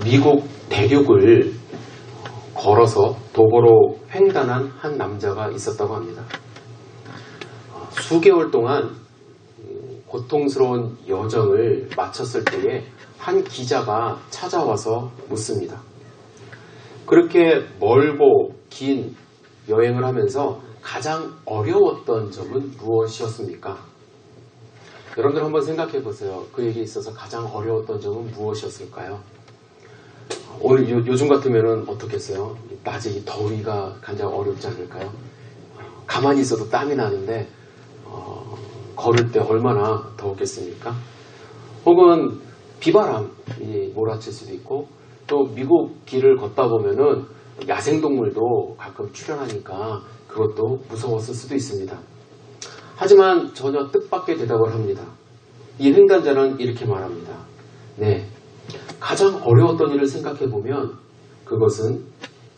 미국 대륙을 걸어서 도보로 횡단한 한 남자가 있었다고 합니다. 수개월 동안 고통스러운 여정을 마쳤을 때에 한 기자가 찾아와서 묻습니다. 그렇게 멀고 긴 여행을 하면서 가장 어려웠던 점은 무엇이었습니까? 여러분들 한번 생각해 보세요. 그에게 있어서 가장 어려웠던 점은 무엇이었을까요? 오늘 요즘 같으면 어떻겠어요? 낮에 이 더위가 가장 어렵지 않을까요? 가만히 있어도 땀이 나는데 걸을 때 얼마나 더웠겠습니까? 혹은 비바람이 몰아칠 수도 있고, 또 미국 길을 걷다 보면은 야생동물도 가끔 출현하니까 그것도 무서웠을 수도 있습니다. 하지만 전혀 뜻밖의 대답을 합니다. 이 횡단자는 이렇게 말합니다. 네, 가장 어려웠던 일을 생각해 보면 그것은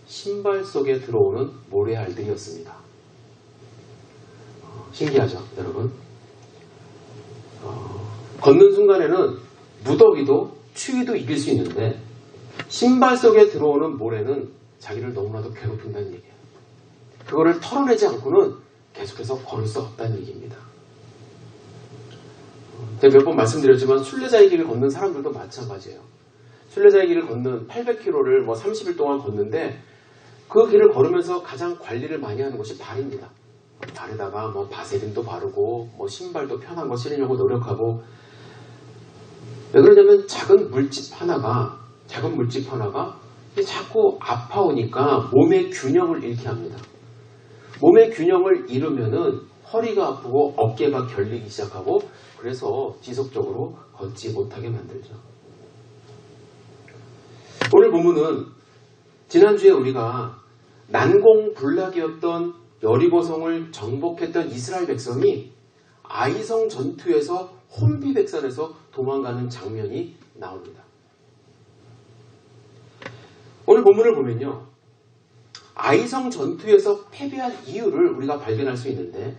신발 속에 들어오는 모래알들이었습니다. 신기하죠, 여러분? 걷는 순간에는 무더위도 추위도 이길 수 있는데 신발 속에 들어오는 모래는 자기를 너무나도 괴롭힌다는 얘기예요. 그거를 털어내지 않고는 계속해서 걸을 수 없다는 얘기입니다. 제가 몇 번 말씀드렸지만 순례자의 길을 걷는 사람들도 마찬가지예요. 순례자의 길을 걷는 800km를 30일 동안 걷는데 그 길을 걸으면서 가장 관리를 많이 하는 것이 발입니다. 발에다가 바세린도 바르고 신발도 편한 거 신으려고 노력하고, 왜 그러냐면 작은 물집 하나가 자꾸 아파오니까 몸의 균형을 잃게 합니다. 몸의 균형을 잃으면은 허리가 아프고 어깨가 결리기 시작하고, 그래서 지속적으로 걷지 못하게 만들죠. 오늘 본문은 지난주에 우리가 난공불락이었던 여리고성을 정복했던 이스라엘 백성이 아이성 전투에서 혼비백산에서 도망가는 장면이 나옵니다. 오늘 본문을 보면요, 아이성 전투에서 패배한 이유를 우리가 발견할 수 있는데,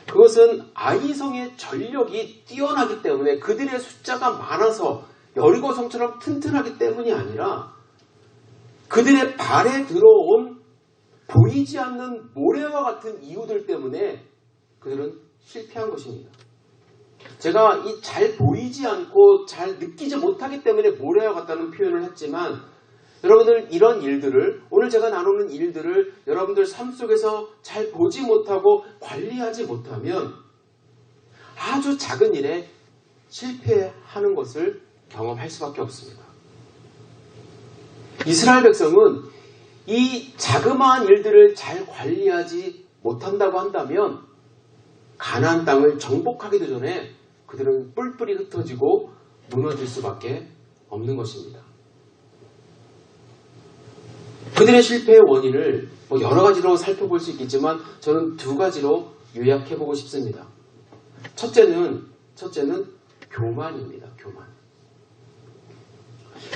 그것은 아이성의 전력이 뛰어나기 때문에, 그들의 숫자가 많아서 여리고성처럼 튼튼하기 때문이 아니라 그들의 발에 들어온 보이지 않는 모래와 같은 이유들 때문에 그들은 실패한 것입니다. 제가 이 잘 보이지 않고 잘 느끼지 못하기 때문에 모래와 같다는 표현을 했지만, 여러분들 이런 일들을, 오늘 제가 나누는 일들을 여러분들 삶 속에서 잘 보지 못하고 관리하지 못하면 아주 작은 일에 실패하는 것을 경험할 수밖에 없습니다. 이스라엘 백성은 이 자그마한 일들을 잘 관리하지 못한다고 한다면 가나안 땅을 정복하기도 전에 그들은 뿔뿔이 흩어지고 무너질 수밖에 없는 것입니다. 그들의 실패의 원인을 여러 가지로 살펴볼 수 있겠지만 저는 두 가지로 요약해보고 싶습니다. 첫째는 교만입니다.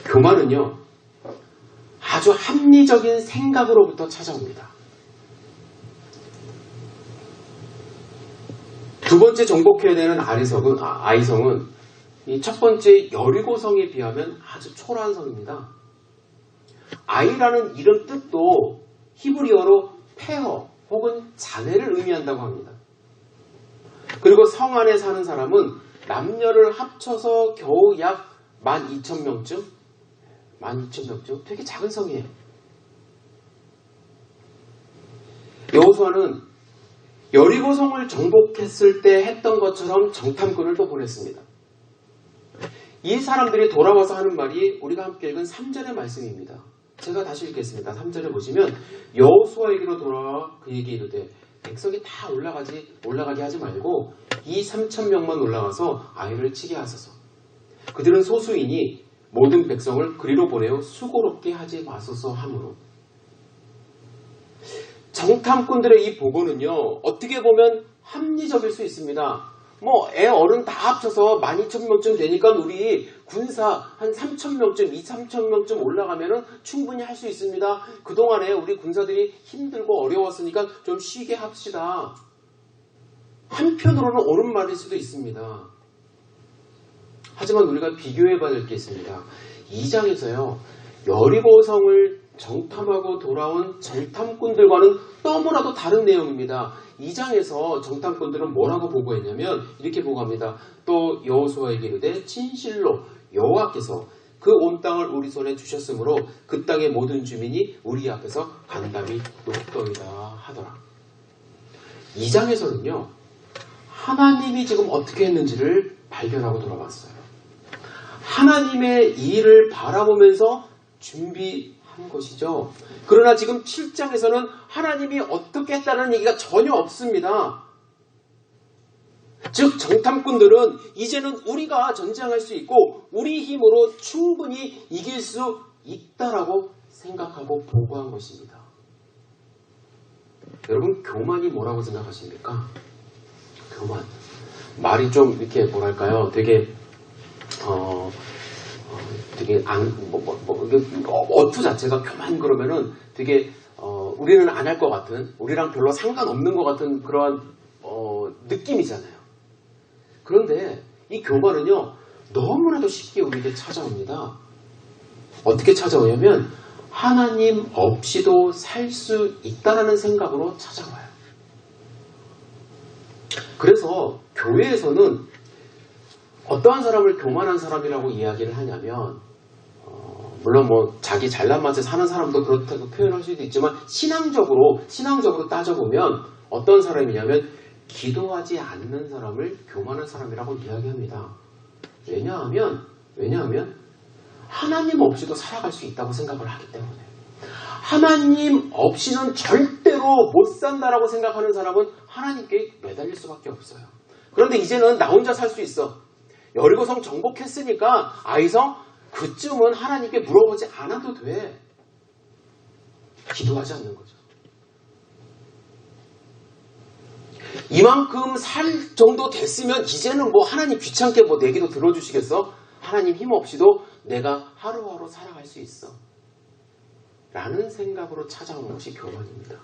교만은요, 아주 합리적인 생각으로부터 찾아옵니다. 두 번째 정복해야 되는 아이성은 이 첫 번째 여리고성에 비하면 아주 초라한 성입니다. 아이라는 이름 뜻도 히브리어로 폐허 혹은 자네를 의미한다고 합니다. 그리고 성 안에 사는 사람은 남녀를 합쳐서 겨우 약 12,000명쯤? 되게 작은 성이에요. 여호수아는 여리고성을 정복했을 때 했던 것처럼 정탐꾼을 또 보냈습니다. 이 사람들이 돌아와서 하는 말이 우리가 함께 읽은 3절의 말씀입니다. 제가 다시 읽겠습니다. 3절에 보시면 여호수아에게로 돌아와 그에게 이르되 백성이 다 올라가게 하지 말고 이 3,000명만 올라가서 아이를 치게 하소서. 그들은 소수이니 모든 백성을 그리로 보내어 수고롭게 하지 마소서 하므로. 정탐꾼들의 이 보고는요, 어떻게 보면 합리적일 수 있습니다. 애 어른 다 합쳐서 12,000명쯤 되니까 우리 군사 한 3,000명쯤, 2,000명쯤 올라가면은 충분히 할 수 있습니다. 그동안에 우리 군사들이 힘들고 어려웠으니까 좀 쉬게 합시다. 한편으로는 옳은 말일 수도 있습니다. 하지만 우리가 비교해 봐야 될 게 있습니다. 2장에서요. 여리고성을 정탐하고 돌아온 정탐꾼들과는 너무나도 다른 내용입니다. 2장에서 정탐꾼들은 뭐라고 보고했냐면 이렇게 보고합니다. 또 여호수아에게 이르되 진실로 여호와께서 그 온 땅을 우리 손에 주셨으므로 그 땅의 모든 주민이 우리 앞에서 간담이 높더이다 하더라. 2장에서는요. 하나님이 지금 어떻게 했는지를 발견하고 돌아왔어요. 하나님의 일을 바라보면서 준비한 것이죠. 그러나 지금 7장에서는 하나님이 어떻게 했다는 얘기가 전혀 없습니다. 즉 정탐꾼들은 이제는 우리가 전쟁할 수 있고 우리 힘으로 충분히 이길 수 있다라고 생각하고 보고한 것입니다. 여러분 교만이 뭐라고 생각하십니까? 교만. 말이 좀 이렇게 뭐랄까요? 되게 어투 자체가 교만 그러면은 되게 우리는 안 할 것 같은, 우리랑 별로 상관없는 것 같은 그러한 느낌이잖아요. 그런데 이 교만은요 너무나도 쉽게 우리에게 찾아옵니다. 어떻게 찾아오냐면 하나님 없이도 살 수 있다라는 생각으로 찾아와요. 그래서 교회에서는 어떠한 사람을 교만한 사람이라고 이야기를 하냐면 물론 뭐 자기 잘난 맛에 사는 사람도 그렇다고 표현할 수도 있지만 신앙적으로 따져보면 어떤 사람이냐면 기도하지 않는 사람을 교만한 사람이라고 이야기합니다. 왜냐하면 하나님 없이도 살아갈 수 있다고 생각을 하기 때문에 하나님 없이는 절대로 못 산다라고 생각하는 사람은 하나님께 매달릴 수밖에 없어요. 그런데 이제는 나 혼자 살 수 있어. 여리고성 정복했으니까 아이성 그쯤은 하나님께 물어보지 않아도 돼. 기도하지 않는 거죠. 이만큼 살 정도 됐으면 이제는 뭐 하나님 귀찮게 뭐 내 기도 들어주시겠어? 하나님 힘 없이도 내가 하루하루 살아갈 수 있어. 라는 생각으로 찾아오는 것이 교만입니다.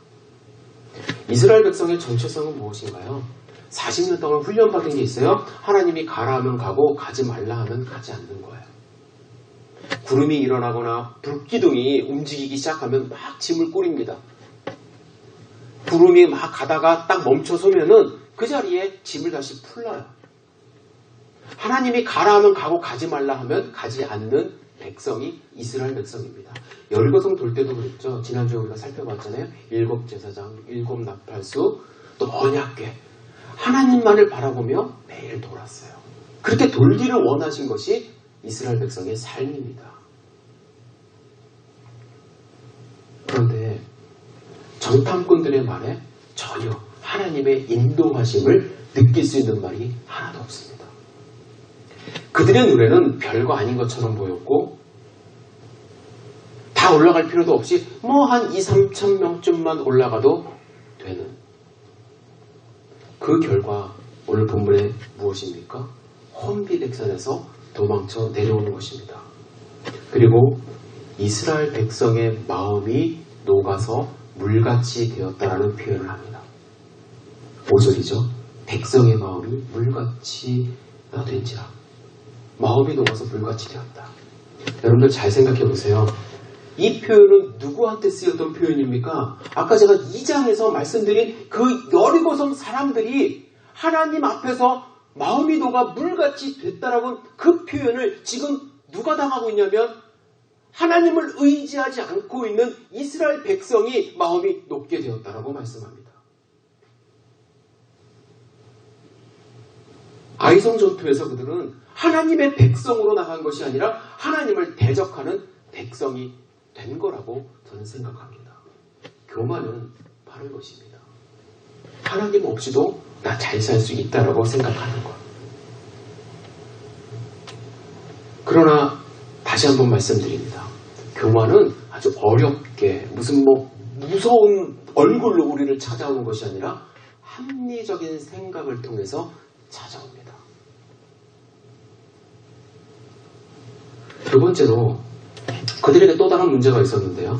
이스라엘 백성의 정체성은 무엇인가요? 40년 동안 훈련받은 게 있어요. 하나님이 가라 하면 가고 가지 말라 하면 가지 않는 거예요. 구름이 일어나거나 불기둥이 움직이기 시작하면 막 짐을 꾸립니다. 구름이 막 가다가 딱 멈춰서면은 그 자리에 짐을 다시 풀러요. 하나님이 가라 하면 가고 가지 말라 하면 가지 않는 백성이 이스라엘 백성입니다. 여리고성 돌 때도 그랬죠. 지난주에 우리가 살펴봤잖아요. 7제사장, 7나팔수, 또 언약궤. 하나님만을 바라보며 매일 돌았어요. 그렇게 돌기를 원하신 것이 이스라엘 백성의 삶입니다. 그런데 정탐꾼들의 말에 전혀 하나님의 인도하심을 느낄 수 있는 말이 하나도 없습니다. 그들의 눈에는 별거 아닌 것처럼 보였고 다 올라갈 필요도 없이 뭐 한 2-3천 명쯤만 올라가도 되는 그 결과 오늘 본문에 무엇입니까? 혼비백산에서 도망쳐 내려오는 것입니다. 그리고 이스라엘 백성의 마음이 녹아서 물같이 되었다라는 표현을 합니다. 5절이죠. 백성의 마음이 물같이 된지라. 마음이 녹아서 물같이 되었다. 여러분들 잘 생각해 보세요. 이 표현은 누구한테 쓰였던 표현입니까? 아까 제가 2장에서 말씀드린 그 여리고성 사람들이 하나님 앞에서 마음이 녹아 물같이 됐다라고 그 표현을 지금 누가 당하고 있냐면 하나님을 의지하지 않고 있는 이스라엘 백성이 마음이 녹게 되었다라고 말씀합니다. 아이성 전투에서 그들은 하나님의 백성으로 나간 것이 아니라 하나님을 대적하는 백성이 된 거라고 저는 생각합니다. 교만은 바로 이것입니다. 하나님 없이도 나 잘 살 수 있다라고 생각하는 것. 그러나 다시 한번 말씀드립니다. 교만은 아주 어렵게 무슨 뭐 무서운 얼굴로 우리를 찾아오는 것이 아니라 합리적인 생각을 통해서 찾아옵니다. 두 번째로 그들에게 또 다른 문제가 있었는데요.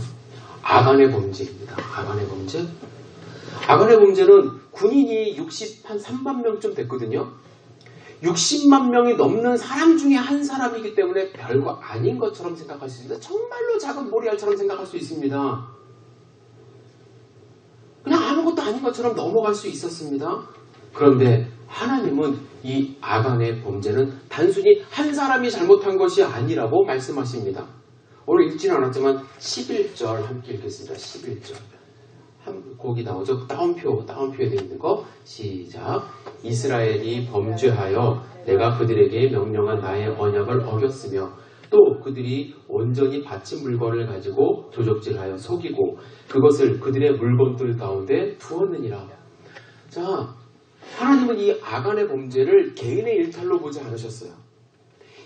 아간의 범죄입니다. 아간의 범죄. 아간의 범죄는 군인이 63만 명쯤 됐거든요. 60만 명이 넘는 사람 중에 한 사람이기 때문에 별거 아닌 것처럼 생각할 수 있습니다. 정말로 작은 모리알처럼 생각할 수 있습니다. 그냥 아무것도 아닌 것처럼 넘어갈 수 있었습니다. 그런데 하나님은 이 아간의 범죄는 단순히 한 사람이 잘못한 것이 아니라고 말씀하십니다. 오늘 읽지는 않았지만 11절 함께 읽겠습니다. 11절. 거기 나오죠. 따옴표에 되어 있는 거. 시작. 이스라엘이 범죄하여 내가 그들에게 명령한 나의 언약을 어겼으며 또 그들이 온전히 바친 물건을 가지고 도적질하여 속이고 그것을 그들의 물건들 가운데 두었느니라. 자, 하나님은 이 아간의 범죄를 개인의 일탈로 보지 않으셨어요.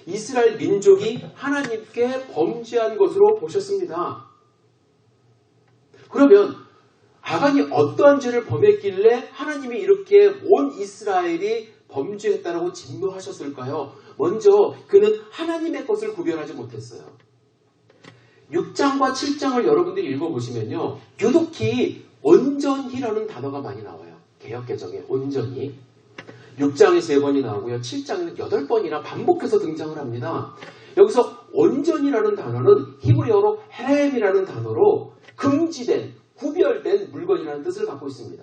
이스라엘 민족이 하나님께 범죄한 것으로 보셨습니다. 그러면 아간이 어떠한 죄를 범했길래 하나님이 이렇게 온 이스라엘이 범죄했다라고 진노하셨을까요? 먼저 그는 하나님의 것을 구별하지 못했어요. 6장과 7장을 여러분들이 읽어보시면요. 유독히 온전히라는 단어가 많이 나와요. 개역개정에 온전히. 6장에 3번이 나오고요. 7장에는 8번이나 반복해서 등장을 합니다. 여기서 온전이라는 단어는 히브리어로 헤렘이라는 단어로 금지된, 구별된 물건이라는 뜻을 갖고 있습니다.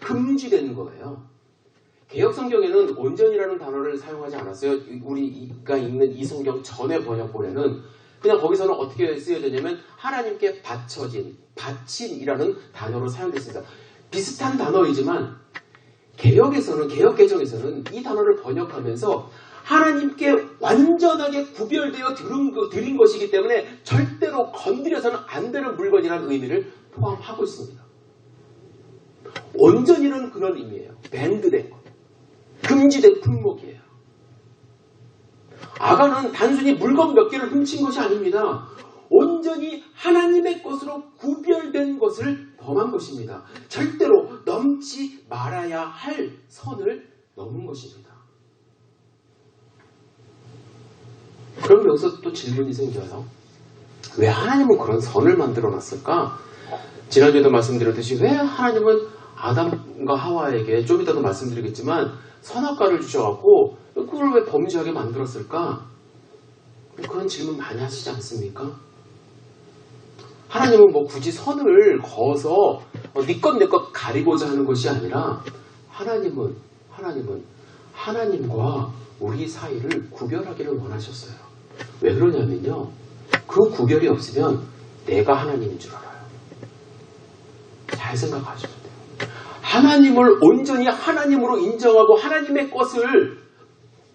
금지된 거예요. 개역성경에는 온전이라는 단어를 사용하지 않았어요. 우리가 읽는 이 성경 전의 번역본에는 그냥 거기서는 어떻게 쓰여졌냐면 하나님께 바친이라는 단어로 사용됐습니다. 비슷한 단어이지만 개역개정에서는 이 단어를 번역하면서 하나님께 완전하게 구별되어 드린 것이기 때문에 절대로 건드려서는 안 되는 물건이라는 의미를 포함하고 있습니다. 온전히는 그런 의미예요. 밴드된 것. 금지된 품목이에요. 아간은 단순히 물건 몇 개를 훔친 것이 아닙니다. 온전히 하나님의 것으로 구별된 것을 범한 것입니다. 절대로 넘지 말아야 할 선을 넘은 것입니다. 그럼 여기서 또 질문이 생겨요. 왜 하나님은 그런 선을 만들어 놨을까? 지난주에도 말씀드렸듯이 왜 하나님은 아담과 하와에게 좀 이따도 말씀드리겠지만 선악과를 주셔갖고 그걸 왜 범죄하게 만들었을까? 그런 질문 많이 하시지 않습니까? 하나님은 뭐 굳이 선을 그어서 네 것 내 것 가리고자 하는 것이 아니라 하나님은 하나님과 우리 사이를 구별하기를 원하셨어요. 왜 그러냐면요. 그 구별이 없으면 내가 하나님인 줄 알아요. 잘 생각하셔야 돼요. 하나님을 온전히 하나님으로 인정하고 하나님의 것을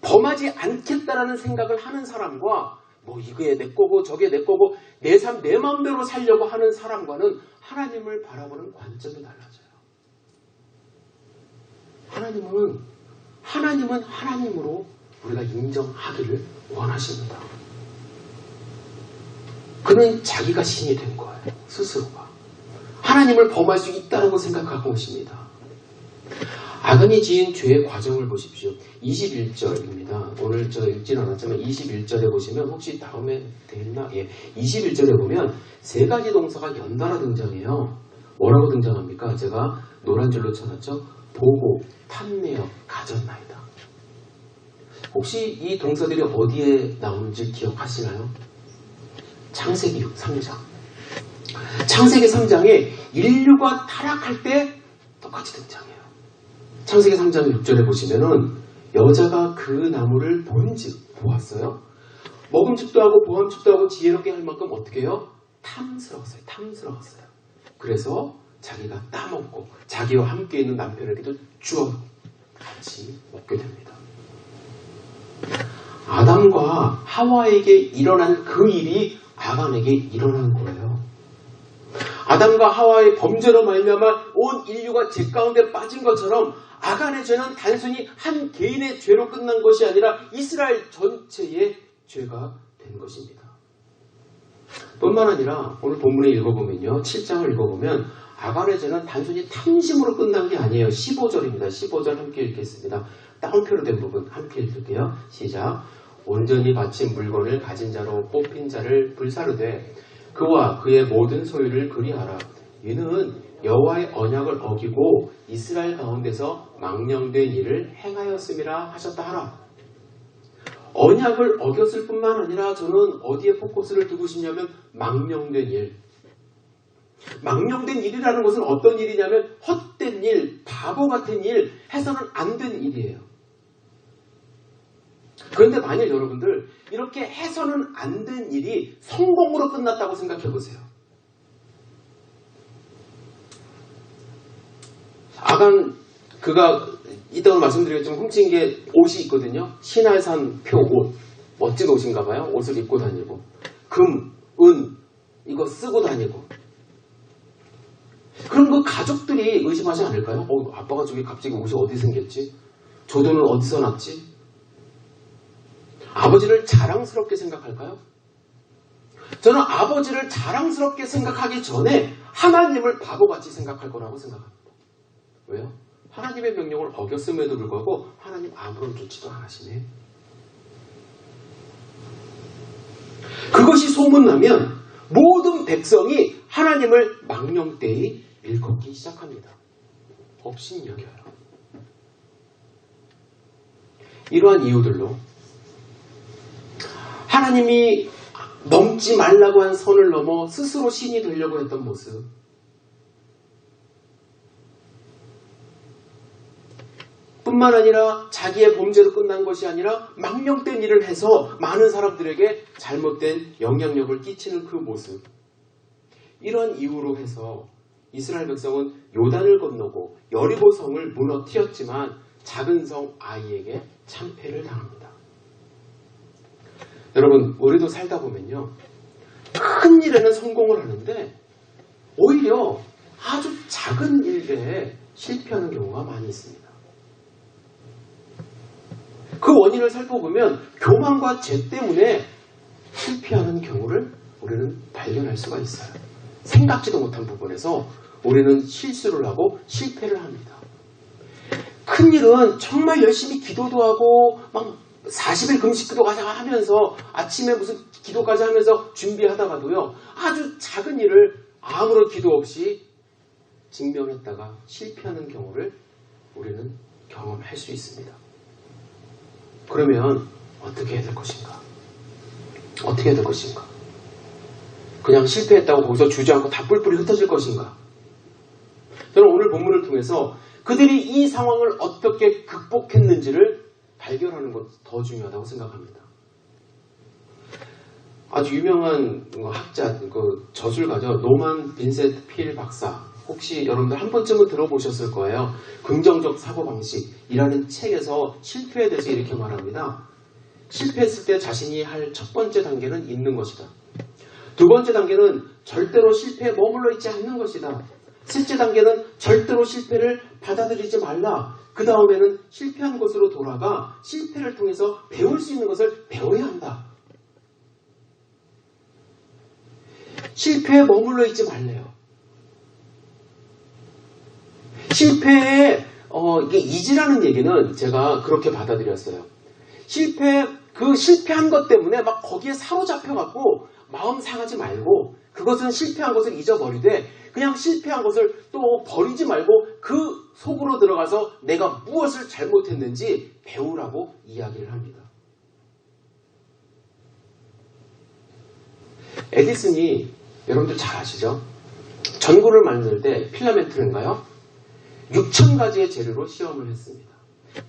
범하지 않겠다라는 생각을 하는 사람과 뭐 이게 내 거고 저게 내 거고 내 삶 내 마음대로 살려고 하는 사람과는 하나님을 바라보는 관점이 달라져요. 하나님은 하나님으로 우리가 인정하기를 원하십니다. 그는 자기가 신이 된 거예요. 스스로가. 하나님을 범할 수 있다고 생각하고 오십니다. 아간이 지은 죄의 과정을 보십시오. 21절입니다. 오늘 저 읽지는 않았지만 21절에 보시면 혹시 다음에 되겠나? 예. 21절에 보면 세 가지 동사가 연달아 등장해요. 뭐라고 등장합니까? 제가 노란 줄로 쳐놨죠. 보고, 탐내어, 가졌나이다. 혹시 이 동사들이 어디에 나오는지 기억하시나요? 창세기 3장. 창세기 3장에 인류가 타락할 때 똑같이 등장해요. 창세기 3장 6절에 보시면은 여자가 그 나무를 본즉 보았어요. 먹음직도 하고 보암직도 하고 지혜롭게 할 만큼 어떻게 해요? 탐스러웠어요. 그래서 자기가 따먹고 자기와 함께 있는 남편에게도 주어 같이 먹게 됩니다. 아담과 하와에게 일어난 그 일이 아간에게 일어난 거예요. 아담과 하와의 범죄로 말미암아 온 인류가 죄 가운데 빠진 것처럼 아간의 죄는 단순히 한 개인의 죄로 끝난 것이 아니라 이스라엘 전체의 죄가 된 것입니다. 뿐만 아니라 오늘 본문에 읽어보면요. 7장을 읽어보면 아간의 죄는 단순히 탐심으로 끝난 게 아니에요. 15절입니다. 15절 함께 읽겠습니다. 따옴표로 된 부분 함께 읽을게요. 시작. 온전히 바친 물건을 가진 자로 뽑힌 자를 불사르되 그와 그의 모든 소유를 그리하라. 이는 여호와의 언약을 어기고 이스라엘 가운데서 망령된 일을 행하였음이라 하셨다 하라. 언약을 어겼을 뿐만 아니라 저는 어디에 포커스를 두고 싶냐면 망령된 일. 망령된 일이라는 것은 어떤 일이냐면 헛된 일, 바보 같은 일, 해서는 안 된 일이에요. 그런데 만약 여러분들 이렇게 해서는 안 된 일이 성공으로 끝났다고 생각해 보세요. 아간 그가 이따가 말씀드리겠지만 훔친 게 옷이 있거든요. 신할산 표 옷. 멋진 옷인가 봐요. 옷을 입고 다니고. 금, 은 이거 쓰고 다니고. 그럼 그 가족들이 의심하지 않을까요? 아빠가 저기 갑자기 옷이 어디 생겼지? 저 돈은 어디서 났지? 아버지를 자랑스럽게 생각할까요? 저는 아버지를 자랑스럽게 생각하기 전에 하나님을 바보같이 생각할 거라고 생각합니다. 왜요? 하나님의 명령을 어겼음에도 불구하고 하나님 아무런 조치도 안 하시네. 그것이 소문나면 모든 백성이 하나님을 망령되이 일컫기 시작합니다. 업신여겨요. 이러한 이유들로 하나님이 넘지 말라고 한 선을 넘어 스스로 신이 되려고 했던 모습, 뿐만 아니라 자기의 범죄로 끝난 것이 아니라 망령된 일을 해서 많은 사람들에게 잘못된 영향력을 끼치는 그 모습, 이런 이유로 해서 이스라엘 백성은 요단을 건너고 여리고 성을 무너뜨렸지만 작은 성 아이에게 참패를 당합니다. 여러분, 우리도 살다 보면요, 큰 일에는 성공을 하는데 오히려 아주 작은 일에 실패하는 경우가 많이 있습니다. 그 원인을 살펴보면 교만과 죄 때문에 실패하는 경우를 우리는 발견할 수가 있어요. 생각지도 못한 부분에서 우리는 실수를 하고 실패를 합니다. 큰일은 정말 열심히 기도도 하고 막 40일 금식기도 하면서 아침에 무슨 기도까지 하면서 준비하다가도요, 아주 작은 일을 아무런 기도 없이 증명했다가 실패하는 경우를 우리는 경험할 수 있습니다. 그러면 어떻게 해야 될 것인가? 어떻게 해야 될 것인가? 그냥 실패했다고 거기서 주저앉고 다 뿔뿔이 흩어질 것인가? 저는 오늘 본문을 통해서 그들이 이 상황을 어떻게 극복했는지를 발견하는 것 더 중요하다고 생각합니다. 아주 유명한 학자, 저술가죠. 노만 빈센트 필 박사. 혹시 여러분들 한 번쯤은 들어보셨을 거예요. 긍정적 사고방식이라는 책에서 실패에 대해서 이렇게 말합니다. 실패했을 때 자신이 할 첫 번째 단계는 잊는 것이다. 두 번째 단계는 절대로 실패에 머물러 있지 않는 것이다. 셋째 단계는 절대로 실패를 받아들이지 말라. 그 다음에는 실패한 것으로 돌아가 실패를 통해서 배울 수 있는 것을 배워야 한다. 실패에 머물러 있지 말래요. 실패에 이게 잊으라는 얘기는 제가 그렇게 받아들였어요. 실패한 것 때문에 막 거기에 사로잡혀갖고 마음 상하지 말고 그것은 실패한 것을 잊어버리되 그냥 실패한 것을 또 버리지 말고 그 속으로 들어가서 내가 무엇을 잘못했는지 배우라고 이야기를 합니다. 에디슨이 여러분들 잘 아시죠? 전구를 만들 때 필라멘트인가요? 6,000가지의 재료로 시험을 했습니다.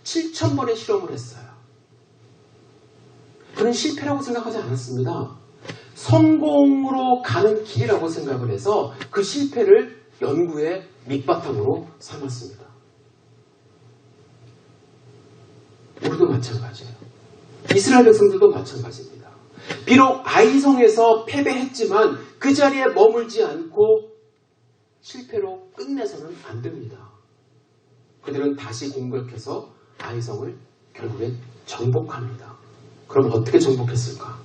7,000번의 실험을 했어요. 그는 실패라고 생각하지 않았습니다. 성공으로 가는 길이라고 생각을 해서 그 실패를 연구의 밑바탕으로 삼았습니다. 우리도 마찬가지예요. 이스라엘 백성들도 마찬가지입니다. 비록 아이성에서 패배했지만 그 자리에 머물지 않고 실패로 끝내서는 안 됩니다. 그들은 다시 공격해서 아이성을 결국엔 정복합니다. 그럼 어떻게 정복했을까?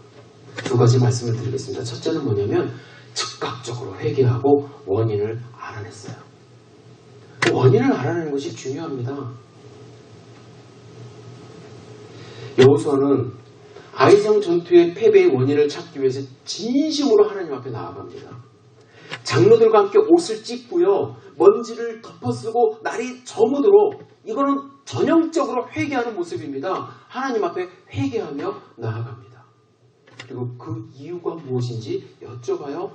두 가지 말씀을 드리겠습니다. 첫째는 뭐냐면 즉각적으로 회개하고 원인을 알아냈어요. 그 원인을 알아내는 것이 중요합니다. 여호수아는 아이성 전투의 패배의 원인을 찾기 위해서 진심으로 하나님 앞에 나아갑니다. 장로들과 함께 옷을 찢고요. 먼지를 덮어쓰고 날이 저무도록 이거는 전형적으로 회개하는 모습입니다. 하나님 앞에 회개하며 나아갑니다. 그리고 그 이유가 무엇인지 여쭤봐요.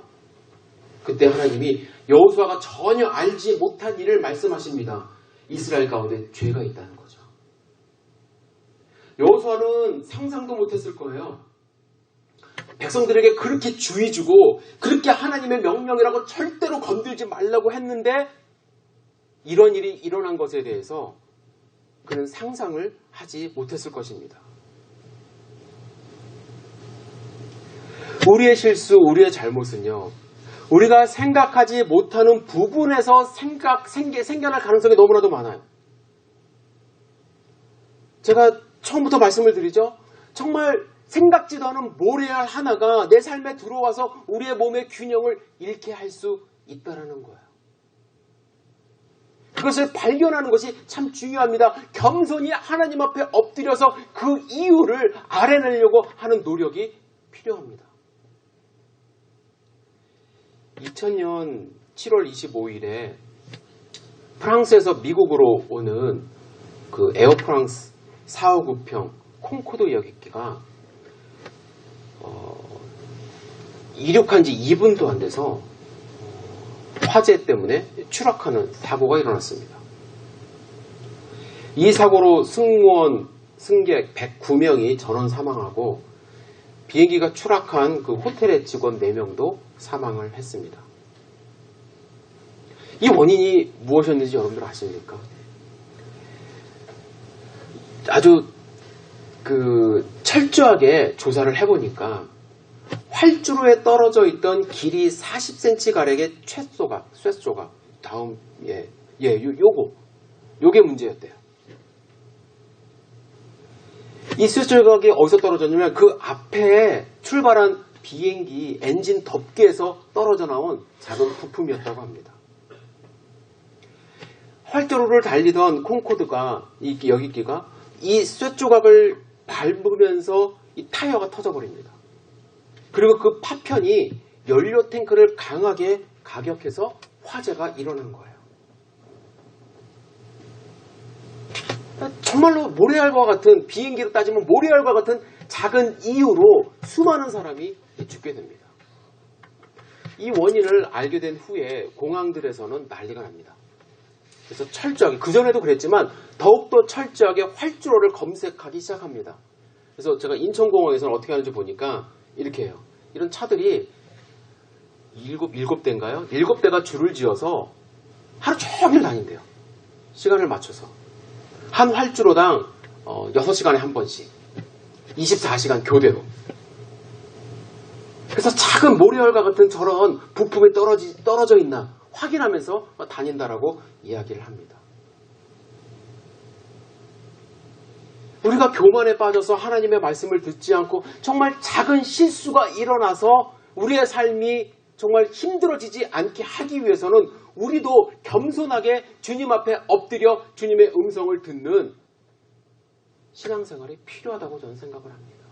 그때 하나님이 여호수아가 전혀 알지 못한 일을 말씀하십니다. 이스라엘 가운데 죄가 있다는 거죠. 여호수아는 상상도 못했을 거예요. 백성들에게 그렇게 주의 주고 그렇게 하나님의 명령이라고 절대로 건들지 말라고 했는데 이런 일이 일어난 것에 대해서 그는 상상을 하지 못했을 것입니다. 우리의 실수, 우리의 잘못은요, 우리가 생각하지 못하는 부분에서 생겨날 가능성이 너무나도 많아요. 제가 처음부터 말씀을 드리죠. 정말 생각지도 않은 모래알 하나가 내 삶에 들어와서 우리의 몸의 균형을 잃게 할 수 있다는 거예요. 그것을 발견하는 것이 참 중요합니다. 겸손히 하나님 앞에 엎드려서 그 이유를 알아내려고 하는 노력이 필요합니다. 2000년 7월 25일에 프랑스에서 미국으로 오는 그 에어프랑스 459평 콩코드 여객기가 이륙한 지 2분도 안 돼서 화재 때문에 추락하는 사고가 일어났습니다. 이 사고로 승무원, 승객 109명이 전원 사망하고 비행기가 추락한 그 호텔의 직원 4명도 사망을 했습니다. 이 원인이 무엇이었는지 여러분들 아십니까? 아주 철저하게 조사를 해보니까 활주로에 떨어져 있던 길이 40cm 가량의 쇳조각, 다음, 요게 문제였대요. 이 쇳조각이 어디서 떨어졌냐면 그 앞에 출발한 비행기 엔진 덮개에서 떨어져 나온 작은 부품이었다고 합니다. 활주로를 달리던 콩코드가, 이 여객기가 이 쇳조각을 밟으면서 이 타이어가 터져버립니다. 그리고 그 파편이 연료 탱크를 강하게 가격해서 화재가 일어난 거예요. 정말로 모래알과 같은, 비행기로 따지면 모래알과 같은 작은 이유로 수많은 사람이 죽게 됩니다. 이 원인을 알게 된 후에 공항들에서는 난리가 납니다. 그래서 철저하게, 그전에도 그랬지만 더욱더 철저하게 활주로를 검색하기 시작합니다. 그래서 제가 인천공항에서는 어떻게 하는지 보니까 이렇게 해요. 이런 차들이 7대인가요? 7대가 줄을 지어서 하루 종일 다닌대요. 시간을 맞춰서. 한 활주로당 6시간에 한 번씩. 24시간 교대로. 그래서 작은 모래알과 같은 저런 부품이 떨어져 있나 확인하면서 다닌다라고 이야기를 합니다. 우리가 교만에 빠져서 하나님의 말씀을 듣지 않고 정말 작은 실수가 일어나서 우리의 삶이 정말 힘들어지지 않게 하기 위해서는 우리도 겸손하게 주님 앞에 엎드려 주님의 음성을 듣는 신앙생활이 필요하다고 저는 생각을 합니다.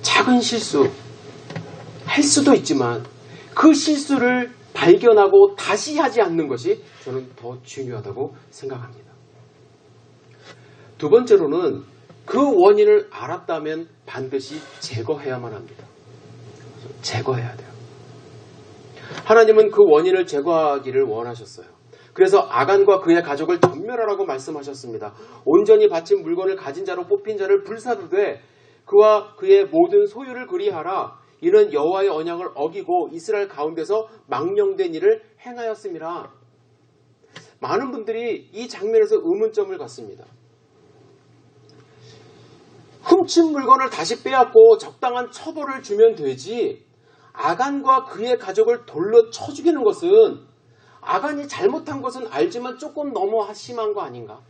작은 실수 할 수도 있지만 그 실수를 발견하고 다시 하지 않는 것이 저는 더 중요하다고 생각합니다. 두 번째로는 그 원인을 알았다면 반드시 제거해야만 합니다. 제거해야 돼요. 하나님은 그 원인을 제거하기를 원하셨어요. 그래서 아간과 그의 가족을 전멸하라고 말씀하셨습니다. 온전히 바친 물건을 가진 자로 뽑힌 자를 불사르되 그와 그의 모든 소유를 그리하라. 이는 여호와의 언약을 어기고 이스라엘 가운데서 망령된 일을 행하였음이라. 많은 분들이 이 장면에서 의문점을 갖습니다. 훔친 물건을 다시 빼앗고 적당한 처벌을 주면 되지 아간과 그의 가족을 돌로 쳐 죽이는 것은 아간이 잘못한 것은 알지만 조금 너무 심한 거 아닌가?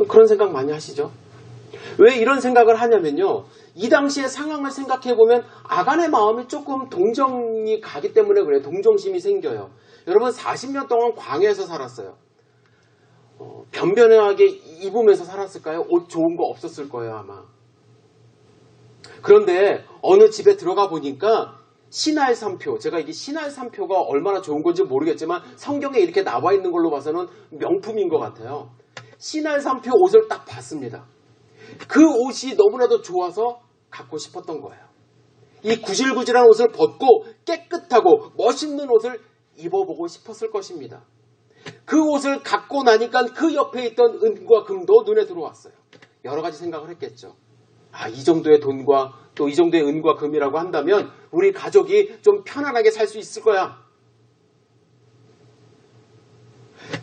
그런 생각 많이 하시죠? 왜 이런 생각을 하냐면요. 이 당시의 상황을 생각해보면 아간의 마음이 조금 동정이 가기 때문에 그래요. 동정심이 생겨요. 여러분 40년 동안 광야에서 살았어요. 변변하게 입으면서 살았을까요? 옷 좋은 거 없었을 거예요 아마. 그런데 어느 집에 들어가 보니까 신할 3표, 제가 이게 신할 3표가 얼마나 좋은 건지 모르겠지만 성경에 이렇게 나와 있는 걸로 봐서는 명품인 것 같아요. 신할 3표 옷을 딱 봤습니다. 그 옷이 너무나도 좋아서 갖고 싶었던 거예요. 이 구질구질한 옷을 벗고 깨끗하고 멋있는 옷을 입어보고 싶었을 것입니다. 그 옷을 갖고 나니까 그 옆에 있던 은과 금도 눈에 들어왔어요. 여러 가지 생각을 했겠죠. 이 정도의 돈과 또 이 정도의 은과 금이라고 한다면 우리 가족이 좀 편안하게 살 수 있을 거야.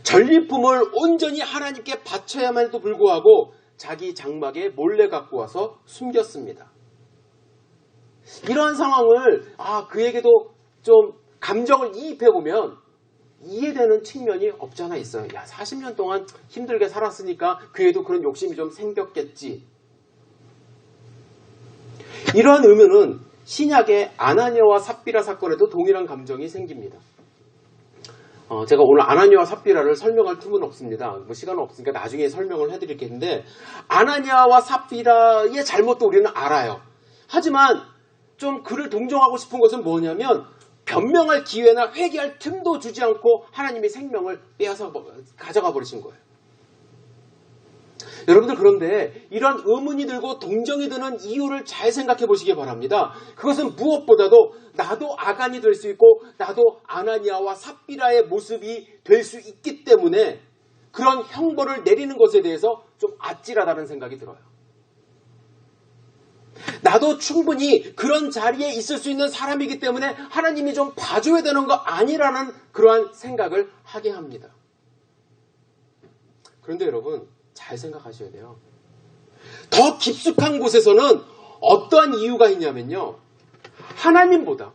전리품을 온전히 하나님께 바쳐야만에도 불구하고 자기 장막에 몰래 갖고 와서 숨겼습니다. 이러한 상황을 그에게도 좀 감정을 이입해보면 이해되는 측면이 없지 않아 있어요. 40년 동안 힘들게 살았으니까 그에도 그런 욕심이 좀 생겼겠지. 이러한 의미는 신약의 아나니아와 삽비라 사건에도 동일한 감정이 생깁니다. 제가 오늘 아나니아와 삽비라를 설명할 틈은 없습니다. 시간은 없으니까 나중에 설명을 해드리겠는데 아나니아와 삽비라의 잘못도 우리는 알아요. 하지만 좀 그를 동정하고 싶은 것은 뭐냐면 변명할 기회나 회개할 틈도 주지 않고 하나님의 생명을 빼앗아 가져가 버리신 거예요. 여러분들 그런데 이런 의문이 들고 동정이 드는 이유를 잘 생각해 보시기 바랍니다. 그것은 무엇보다도 나도 아간이 될 수 있고 나도 아나니아와 삽비라의 모습이 될 수 있기 때문에 그런 형벌을 내리는 것에 대해서 좀 아찔하다는 생각이 들어요. 나도 충분히 그런 자리에 있을 수 있는 사람이기 때문에 하나님이 좀 봐줘야 되는 거 아니라는 그러한 생각을 하게 합니다. 그런데 여러분 잘 생각하셔야 돼요. 더 깊숙한 곳에서는 어떠한 이유가 있냐면요. 하나님보다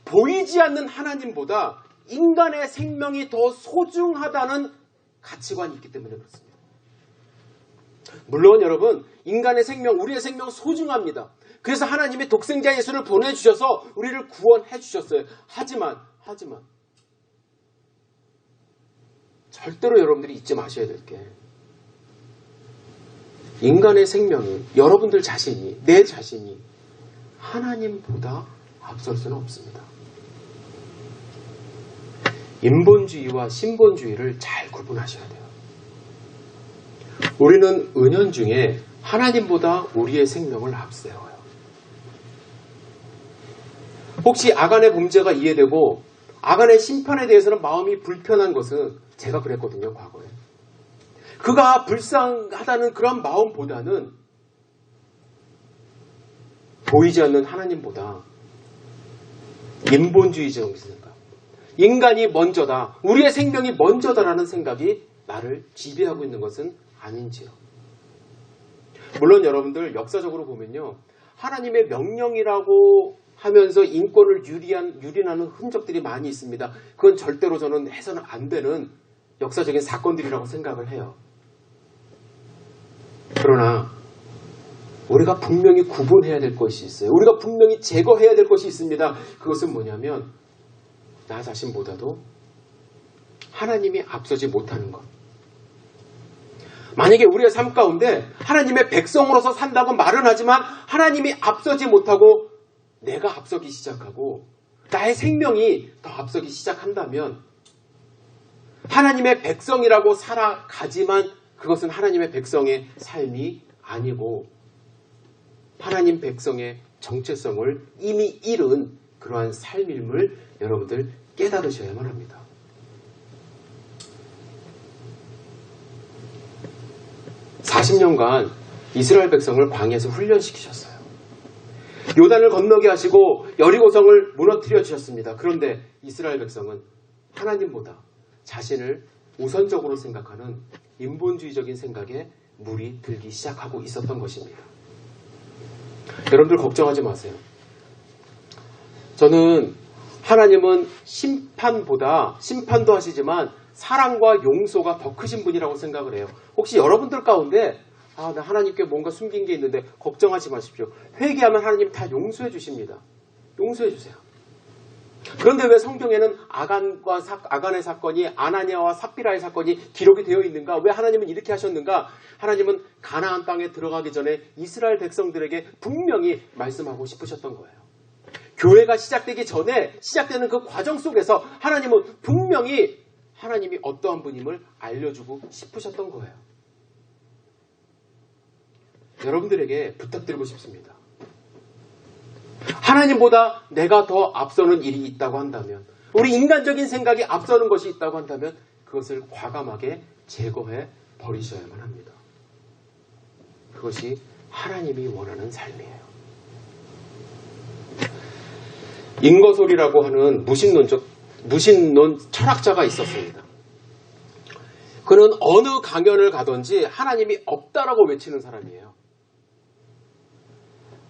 보이지 않는 하나님보다 인간의 생명이 더 소중하다는 가치관이 있기 때문에 그렇습니다. 물론 여러분 인간의 생명, 우리의 생명 소중합니다. 그래서 하나님이 독생자 예수를 보내주셔서 우리를 구원해 주셨어요. 하지만 절대로 여러분들이 잊지 마셔야 될 게 인간의 생명이 여러분들 자신이 내 자신이 하나님보다 앞설 수는 없습니다. 인본주의와 신본주의를 잘 구분하셔야 돼요. 우리는 은연중에 하나님보다 우리의 생명을 앞세워요. 혹시 아간의 범죄가 이해되고 아간의 심판에 대해서는 마음이 불편한 것은 제가 그랬거든요, 과거에. 그가 불쌍하다는 그런 마음보다는 보이지 않는 하나님보다 인본주의적인 생각, 인간이 먼저다, 우리의 생명이 먼저다라는 생각이 나를 지배하고 있는 것은 아닌지요. 물론 여러분들 역사적으로 보면요, 하나님의 명령이라고 하면서 인권을 유린하는 흔적들이 많이 있습니다. 그건 절대로 저는 해서는 안 되는 역사적인 사건들이라고 생각을 해요. 그러나 우리가 분명히 구분해야 될 것이 있어요. 우리가 분명히 제거해야 될 것이 있습니다. 그것은 뭐냐면 나 자신보다도 하나님이 앞서지 못하는 것. 만약에 우리의 삶 가운데 하나님의 백성으로서 산다고 말은 하지만 하나님이 앞서지 못하고 내가 앞서기 시작하고 나의 생명이 더 앞서기 시작한다면 하나님의 백성이라고 살아가지만 그것은 하나님의 백성의 삶이 아니고 하나님 백성의 정체성을 이미 잃은 그러한 삶임을 여러분들 깨달으셔야만 합니다. (40년간) 이스라엘 백성을 광야에서 훈련시키셨어요. 요단을 건너게 하시고 여리고성을 무너뜨려 주셨습니다. 그런데 이스라엘 백성은 하나님보다 자신을 우선적으로 생각하는 인본주의적인 생각에 물이 들기 시작하고 있었던 것입니다. 여러분들 걱정하지 마세요. 저는 하나님은 심판도 하시지만 사랑과 용서가 더 크신 분이라고 생각을 해요. 혹시 여러분들 가운데 나 하나님께 뭔가 숨긴 게 있는데 걱정하지 마십시오. 회개하면 하나님 다 용서해 주십니다. 용서해 주세요. 그런데 왜 성경에는 아간의 사건이 아나니아와 삽비라의 사건이 기록이 되어 있는가? 왜 하나님은 이렇게 하셨는가? 하나님은 가나안 땅에 들어가기 전에 이스라엘 백성들에게 분명히 말씀하고 싶으셨던 거예요. 교회가 시작되기 전에 시작되는 그 과정 속에서 하나님은 분명히 하나님이 어떠한 분임을 알려주고 싶으셨던 거예요. 여러분들에게 부탁드리고 싶습니다. 하나님보다 내가 더 앞서는 일이 있다고 한다면, 우리 인간적인 생각이 앞서는 것이 있다고 한다면 그것을 과감하게 제거해 버리셔야만 합니다. 그것이 하나님이 원하는 삶이에요. 인거솔이라고 하는 무신론 철학자가 있었습니다. 그는 어느 강연을 가든지 하나님이 없다라고 외치는 사람이에요.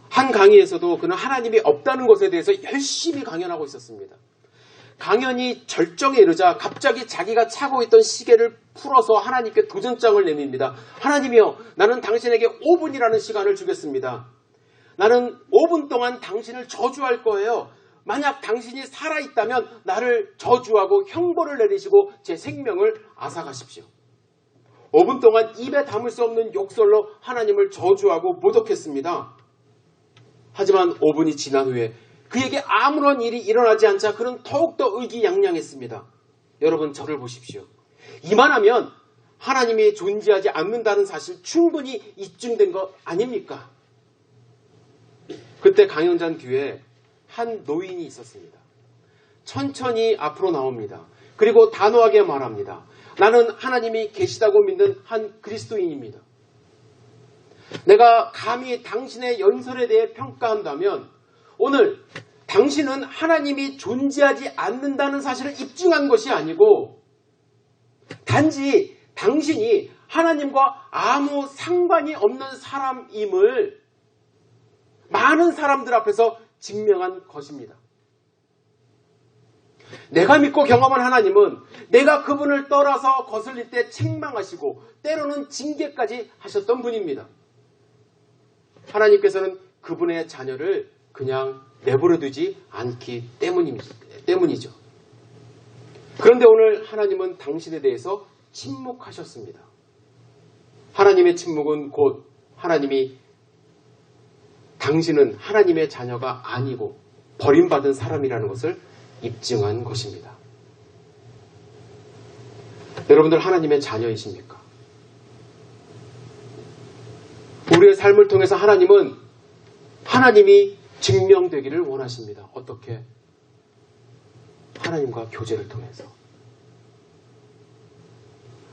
한 강의에서도 그는 하나님이 없다는 것에 대해서 열심히 강연하고 있었습니다. 강연이 절정에 이르자 갑자기 자기가 차고 있던 시계를 풀어서 하나님께 도전장을 내밉니다. 하나님이여, 나는 당신에게 5분이라는 시간을 주겠습니다. 나는 5분 동안 당신을 저주할 거예요. 만약 당신이 살아있다면 나를 저주하고 형벌을 내리시고 제 생명을 앗아가십시오. 5분 동안 입에 담을 수 없는 욕설로 하나님을 저주하고 모독했습니다. 하지만 5분이 지난 후에 그에게 아무런 일이 일어나지 않자 그는 더욱더 의기양양했습니다. 여러분, 저를 보십시오. 이만하면 하나님이 존재하지 않는다는 사실 충분히 입증된 것 아닙니까? 그때 강연장 뒤에 한 노인이 있었습니다. 천천히 앞으로 나옵니다. 그리고 단호하게 말합니다. 나는 하나님이 계시다고 믿는 한 그리스도인입니다. 내가 감히 당신의 연설에 대해 평가한다면 오늘 당신은 하나님이 존재하지 않는다는 사실을 입증한 것이 아니고 단지 당신이 하나님과 아무 상관이 없는 사람임을 많은 사람들 앞에서 증명한 것입니다. 내가 믿고 경험한 하나님은 내가 그분을 떠나서 거슬릴 때 책망하시고 때로는 징계까지 하셨던 분입니다. 하나님께서는 그분의 자녀를 그냥 내버려두지 않기 때문이죠. 그런데 오늘 하나님은 당신에 대해서 침묵하셨습니다. 하나님의 침묵은 곧 당신은 하나님의 자녀가 아니고 버림받은 사람이라는 것을 입증한 것입니다. 여러분들 하나님의 자녀이십니까? 우리의 삶을 통해서 하나님이 증명되기를 원하십니다. 어떻게? 하나님과 교제를 통해서.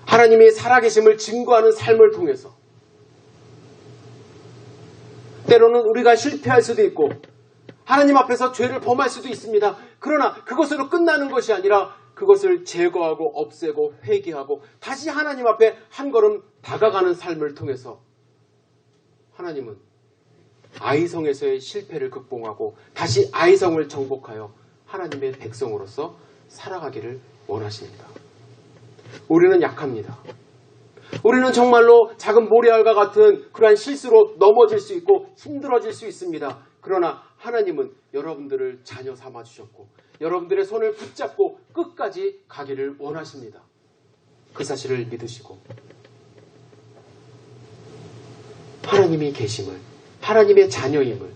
하나님이 살아계심을 증거하는 삶을 통해서. 때로는 우리가 실패할 수도 있고 하나님 앞에서 죄를 범할 수도 있습니다. 그러나 그것으로 끝나는 것이 아니라 그것을 제거하고 없애고 회개하고 다시 하나님 앞에 한 걸음 다가가는 삶을 통해서 하나님은 아이성에서의 실패를 극복하고 다시 아이성을 정복하여 하나님의 백성으로서 살아가기를 원하십니다. 우리는 약합니다. 우리는 정말로 작은 모래알과 같은 그러한 실수로 넘어질 수 있고 힘들어질 수 있습니다. 그러나 하나님은 여러분들을 자녀 삼아주셨고 여러분들의 손을 붙잡고 끝까지 가기를 원하십니다. 그 사실을 믿으시고 하나님이 계심을, 하나님의 자녀임을,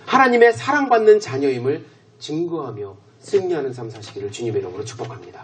하나님의 사랑받는 자녀임을 증거하며 승리하는 삶 사시기를 주님의 이름으로 축복합니다.